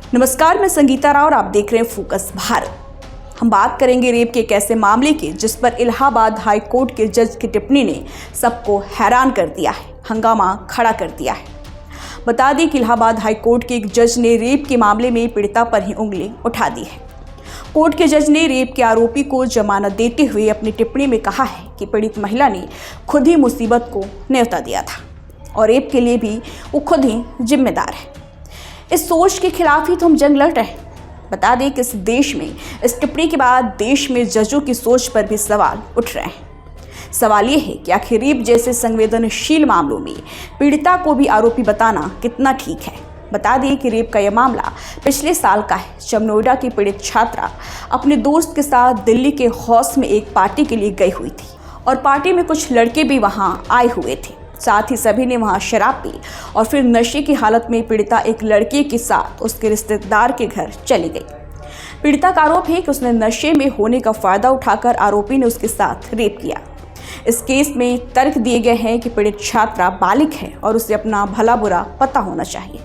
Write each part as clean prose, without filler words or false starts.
नमस्कार, मैं संगीता राव और आप देख रहे हैं फोकस भारत। हम बात करेंगे रेप के एक ऐसे मामले की जिस पर इलाहाबाद हाई कोर्ट के जज की टिप्पणी ने सबको हैरान कर दिया है, हंगामा खड़ा कर दिया है। बता दें कि इलाहाबाद हाई कोर्ट के एक जज ने रेप के मामले में पीड़िता पर ही उंगली उठा दी है। कोर्ट के जज ने रेप के आरोपी को जमानत देते हुए अपनी टिप्पणी में कहा है कि पीड़ित महिला ने खुद ही मुसीबत को न्योता दिया था और रेप के लिए भी वो खुद ही जिम्मेदार है। इस सोच के खिलाफ ही तो हम जंग लड़ रहे हैं। बता दें कि इस देश में इस टिप्पणी के बाद देश में जजों की सोच पर भी सवाल उठ रहे हैं। सवाल ये है कि आखिर रेप जैसे संवेदनशील मामलों में पीड़िता को भी आरोपी बताना कितना ठीक है। बता दें कि रेप का यह मामला पिछले साल का है, जब नोएडा की पीड़ित छात्रा अपने दोस्त के साथ दिल्ली के हौस में एक पार्टी के लिए गई हुई थी और पार्टी में कुछ लड़के भी वहां आए हुए थे। साथ ही सभी ने वहां शराब पी और फिर नशे की हालत में पीड़िता एक लड़के के साथ उसके रिश्तेदार के घर चली गई। पीड़िता का आरोप है कि उसने नशे में होने का फायदा उठाकर आरोपी ने उसके साथ रेप किया। इस केस में तर्क दिए गए हैं कि पीड़ित छात्रा बालिग है और उसे अपना भला बुरा पता होना चाहिए।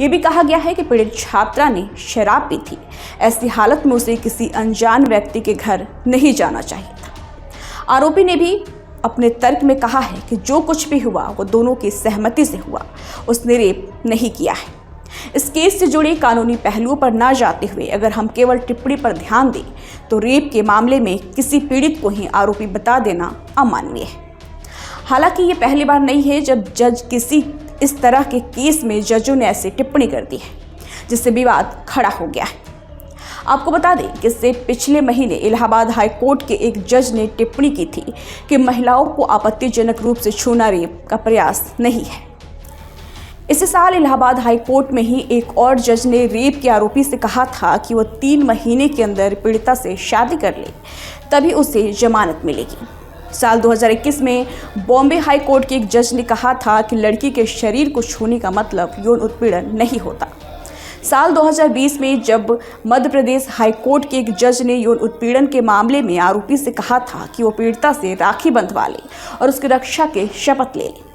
ये भी कहा गया है कि पीड़ित छात्रा ने शराब पी थी, ऐसी हालत में उसे किसी अनजान व्यक्ति के घर नहीं जाना चाहिए था। आरोपी ने भी अपने तर्क में कहा है कि जो कुछ भी हुआ वो दोनों की सहमति से हुआ, उसने रेप नहीं किया है। इस केस से जुड़े कानूनी पहलुओं पर ना जाते हुए अगर हम केवल टिप्पणी पर ध्यान दें तो रेप के मामले में किसी पीड़ित को ही आरोपी बता देना अमानवीय है। हालांकि ये पहली बार नहीं है जब जज किसी इस तरह के केस में जजों ने ऐसी टिप्पणी कर दी है जिससे विवाद खड़ा हो गया है। आपको बता दें कि इससे पिछले महीने इलाहाबाद हाई कोर्ट के एक जज ने टिप्पणी की थी कि महिलाओं को आपत्तिजनक रूप से छूना रेप का प्रयास नहीं है। इसी साल इलाहाबाद हाई कोर्ट में ही एक और जज ने रेप के आरोपी से कहा था कि वह 3 महीने के अंदर पीड़िता से शादी कर ले, तभी उसे जमानत मिलेगी। साल 2021 में बॉम्बे हाई कोर्ट के एक जज ने कहा था कि लड़की के शरीर को छूने का मतलब यौन उत्पीड़न नहीं होता। साल 2020 में जब मध्य प्रदेश हाई कोर्ट के एक जज ने यौन उत्पीड़न के मामले में आरोपी से कहा था कि वो पीड़िता से राखी बंधवा ले और उसकी रक्षा के शपथ ले ले।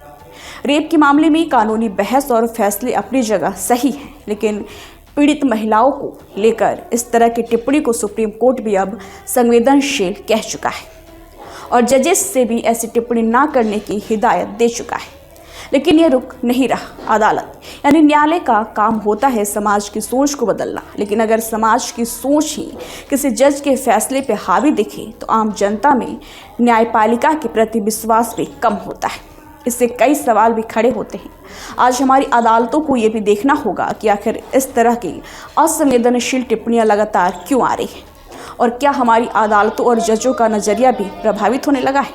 रेप के मामले में कानूनी बहस और फैसले अपनी जगह सही हैं, लेकिन पीड़ित महिलाओं को लेकर इस तरह की टिप्पणी को सुप्रीम कोर्ट भी अब संवेदनशील कह चुका है और जजेस से भी ऐसी टिप्पणी ना करने की हिदायत दे चुका है। लेकिन यह रुक नहीं रहा। अदालत यानी न्यायालय का काम होता है समाज की सोच को बदलना, लेकिन अगर समाज की सोच ही किसी जज के फैसले पर हावी दिखे तो आम जनता में न्यायपालिका के प्रति विश्वास भी कम होता है। इससे कई सवाल भी खड़े होते हैं। आज हमारी अदालतों को ये भी देखना होगा कि आखिर इस तरह की असंवेदनशील टिप्पणियां लगातार क्यों आ रही हैं और क्या हमारी अदालतों और जजों का नजरिया भी प्रभावित होने लगा है।